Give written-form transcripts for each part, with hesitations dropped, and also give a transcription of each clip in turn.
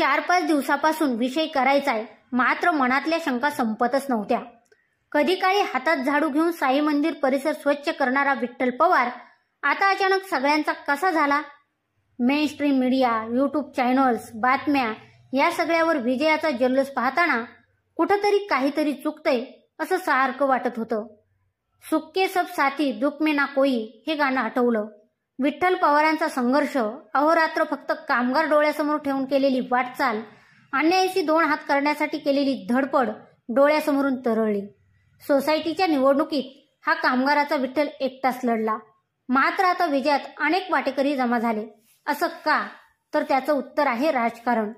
4-5 दिवसापासून विषय करायचाय, मात्र मनातल्या शंका संपतच नव्हत्या। कधी काळी हातात झाडू घेऊन साई मंदिर परिसर स्वच्छ करणारा विठ्ठल पवार आता अचानक सगळ्यांचा कसा झाला? Main stream media, YouTube channels, बातम्या या सगळ्यावर विजयाचा जल्लोष पाहताना कुठंतरी काहीतरी चुकतंय असं सारखं वाटत होतं। सुक्के सब साथी दुख में ना कोई हे गाणं आठवलं। विठ्ठल पवारांचा संघर्ष, अहोरात्र फक्त कामगार डोळ्यासमोर ठेवून केलेली वाटचाल, अन्यायाशी 2 हात करण्यासाठी केलेली धडपड डोळ्यासमोरून तरळली। सोसायटीच्या निवडणुकीत हा कामगाराचा विठ्ठल एकटाच लढला, मात्र आता विजयात अनेक वाटेकरी जमा झाले। असं का? तर त्याचं उत्तर आहे राजकारण।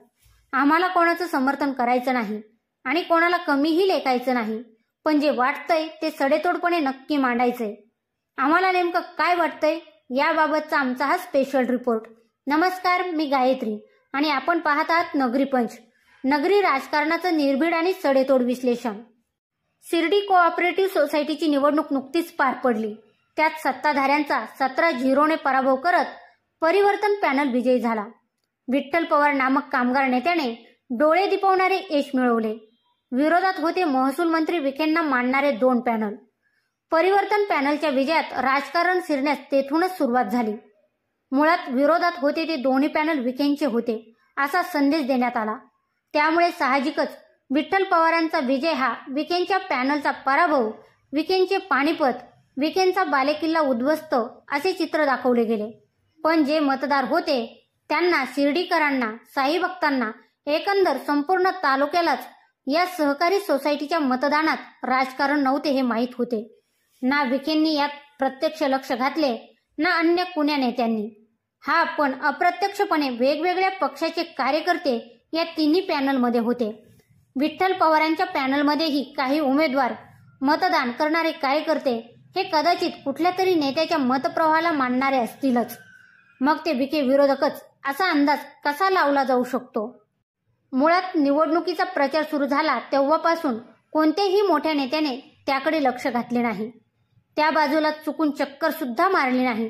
आम्हाला कोणाचं समर्थन करायचं नाही आणि कोणाला कमीही लेखायचं नाही, पण जे वाटतंय ते सडेतोडपणे नक्की मांडायचंय। आम्हाला नेमकं काय वाटतंय याबाबतचा आमचा हा स्पेशल रिपोर्ट। नमस्कार, मी गायत्री आणि आपण पाहत आहात नगरी पंच, नगरी राजकारणाचं निर्भीड आणि सडेतोड विश्लेषण। शिर्डी कोऑपरेटिव्ह सोसायटीची निवडणूक नुकतीच पार पडली। त्यात सत्ताधाऱ्यांचा 17-0 पराभव करत परिवर्तन पॅनल विजयी झाला। विठ्ठल पवार नामक कामगार नेत्याने डोळे दिपवणारे यश मिळवले। विरोधात होते महसूल मंत्री विखेंना मानणारे 2 पॅनल। परिवर्तन पॅनलच्या विजयात राजकारण शिरण्यास तेथूनच सुरुवात झाली। मुळात विरोधात होते ते दोन्ही पॅनल विखेंचे होते असा संदेश देण्यात आला। त्यामुळे साहजिकच विठ्ठल पवारांचा विजय हा विखेंच्या पॅनलचा पराभव, विखेंचे पानिपत, विखेंचा बालेकिल्ला उद्ध्वस्त असे चित्र दाखवले गेले। पण जे मतदार होते त्यांना, शिर्डीकरांना, साई भक्तांना, एकंदर संपूर्ण तालुक्यालाच या सहकारी सोसायटीच्या मतदानात राजकारण नव्हते हे माहीत होते। ना विखेंनी यात प्रत्यक्ष लक्ष घातले, ना अन्य कुण्या नेत्यांनी। हा पण अप्रत्यक्षपणे वेगवेगळ्या पक्षाचे कार्यकर्ते या तिन्ही पॅनलमध्ये होते। विठ्ठल पवारांच्या पॅनलमध्येही काही उमेदवार, मतदान करणारे कार्यकर्ते हे कदाचित कुठल्या तरी नेत्याच्या मतप्रवाहाला मानणारे असतीलच। मग ते विखे विरोधकच असा अंदाज कसा लावला जाऊ शकतो? मुळात निवडणुकीचा प्रचार सुरू झाला तेव्हापासून कोणत्याही मोठ्या नेत्याने त्याकडे लक्ष घातले नाही। त्या बाजूला चुकून चक्कर सुद्धा मारली नाही।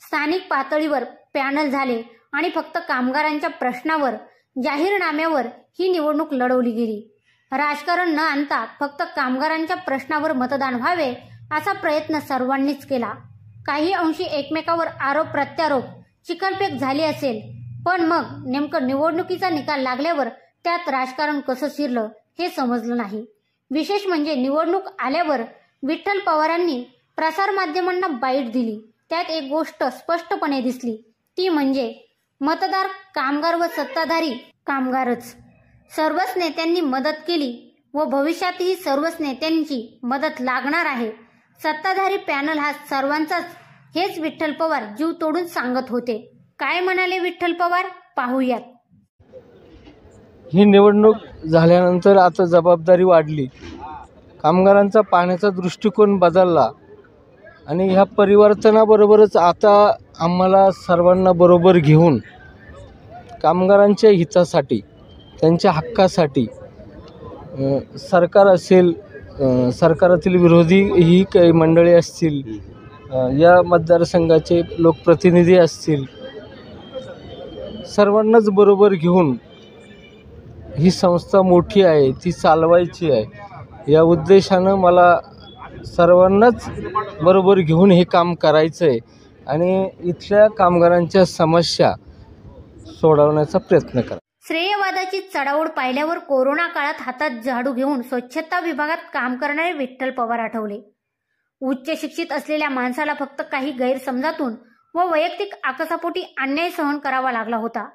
स्थानिक पातळीवर पॅनल झाले आणि फक्त कामगारांच्या प्रश्नावर, जाहीरनाम्यावर ही निवडणूक लढवली गेली। राजकारण न आणता फक्त कामगारांच्या प्रश्नावर मतदान व्हावे असा प्रयत्न सर्वांनीच केला। काही अंशी एकमेकावर आरोप प्रत्यारोप, चिकनफेक झाली असेल, पण मग नेमकं निवडणुकीचा निकाल लागल्यावर त्यात राजकारण कसं शिरलं हे समजलं नाही। विशेष म्हणजे निवडणूक आल्यावर विठ्ठल पवारांनी प्रसारमाध्यमांना बाईट दिली। त्यात एक गोष्ट स्पष्टपणे दिसली, ती म्हणजे मतदार कामगार व सत्ताधारी कामगारच। सर्वच नेत्यांनी मदत केली व भविष्यातही सर्वच नेत्यांची मदत लागणार आहे। सत्ताधारी पॅनल हा सर्वांचाच हेच विठ्ठल पवार जीव तोडून सांगत होते। काय म्हणाले विठ्ठल पवार पाहूयात। ही निवडणूक झाल्यानंतर आता जबाबदारी वाढली, कामगारांचा पाहण्याचा दृष्टिकोन बदलला आणि ह्या परिवर्तनाबरोबरच आता आम्हाला सर्वांना बरोबर घेऊन कामगारांच्या हितासाठी, त्यांच्या हक्कासाठी सरकार असेल, सरकारातील विरोधी ही काही मंडळी असतील, या मतदारसंघाचे लोकप्रतिनिधी असतील, सर्वांनाच बरोबर घेऊन ही संस्था मोठी आहे, ती चालवायची आहे या उद्देशानं मला सर्वांनाच बरोबर घेऊन हे काम करायचं आहे आणि इथल्या कामगारांच्या समस्या सोडवण्याचा प्रयत्न करा। श्रेयवादाची चढाओढ पाहिल्यावर कोरोना काळात हातात झाडू घेऊन स्वच्छता विभागात काम करणारे विठ्ठल पवार आठवले। उच्च शिक्षित असलेल्या माणसाला फक्त काही गैरसमजातून व वैयक्तिक आकसापोटी अन्याय सहन करावा लागला होता।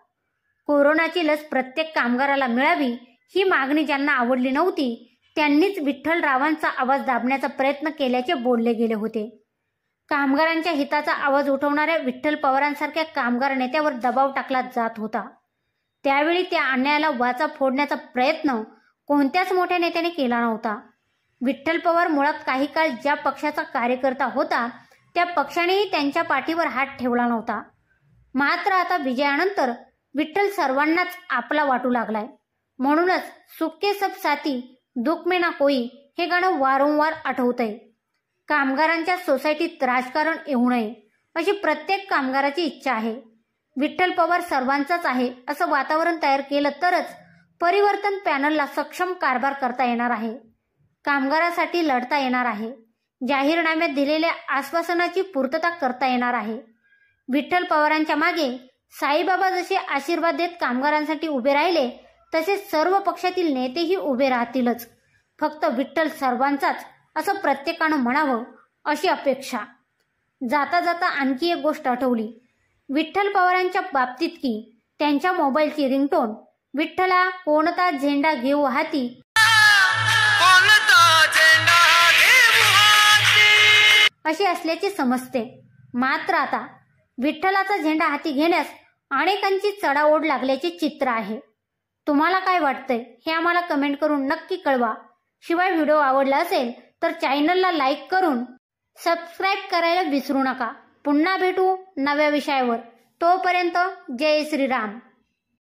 कोरोनाची लस प्रत्येक कामगाराला मिळावी ही मागणी ज्यांना आवडली नव्हती त्यांनीच विठ्ठलरावांचा आवाज दाबण्याचा प्रयत्न केल्याचे बोलले गेले होते। कामगारांच्या हिताचा आवाज उठवणाऱ्या विठ्ठल पवारांसारख्या कामगार नेत्यावर दबाव टाकला जात होता। त्यावेळी त्या अन्यायाला वाचा फोडण्याचा प्रयत्न कोणत्याच मोठ्या नेत्याने केला नव्हता। विठ्ठल पवार मुळात काही काळ ज्या पक्षाचा कार्यकर्ता होता त्या पक्षानेही त्यांच्या पाठीवर हात ठेवला नव्हता। मात्र आता विजयानंतर विठ्ठल सर्वांनाच आपला वाटू लागलाय। म्हणूनच सुक्के सब साथी दुख में ना कोई हे गाणं वारंवार आठवतंय। कामगारांच्या सोसायटीत राजकारण येऊ नये अशी प्रत्येक कामगाराची इच्छा आहे। विठ्ठल पवार सर्वांचाच आहे असं वातावरण तयार केलं तरच परिवर्तन पॅनलला सक्षम कारभार करता येणार आहे, कामगारांसाठी लढता येणार आहे, जाहीरनाम्यात दिलेल्या आश्वासनाची पूर्तता करता येणार आहे. विठ्ठल पवारांच्या मागे साईबाबा जसे आशीर्वाद देत कामगारांसाठी उभे राहिले तसे सर्व पक्षातील नेतेही उभे राहतीलच. फक्त विठ्ठल सर्वांचाच असं प्रत्येकानं म्हणावं अशी अपेक्षा. जाता जाता आणखी एक गोष्ट आठवली. विठ्ठल पवारांच्या बाबतीत की त्यांच्या मोबाईलची रिंगटोन विठ्ठला कोणता झेंडा घेऊ हाती अशी असल्याचे समजते. मात्र आता विठ्ठलाचा झेंडा हाती घेण्यास अनेकांची चढाओढ लागल्याचे चित्र आहे. तुम्हाला काय वाटतंय हे आम्हाला कमेंट करून नक्की कळवा. शिवाय व्हिडिओ आवडला असेल तर चॅनलला लाईक करून सबस्क्राईब करायला विसरू नका. पुन्हा भेटू नव्या विषयावर. तोपर्यंत जय श्रीराम.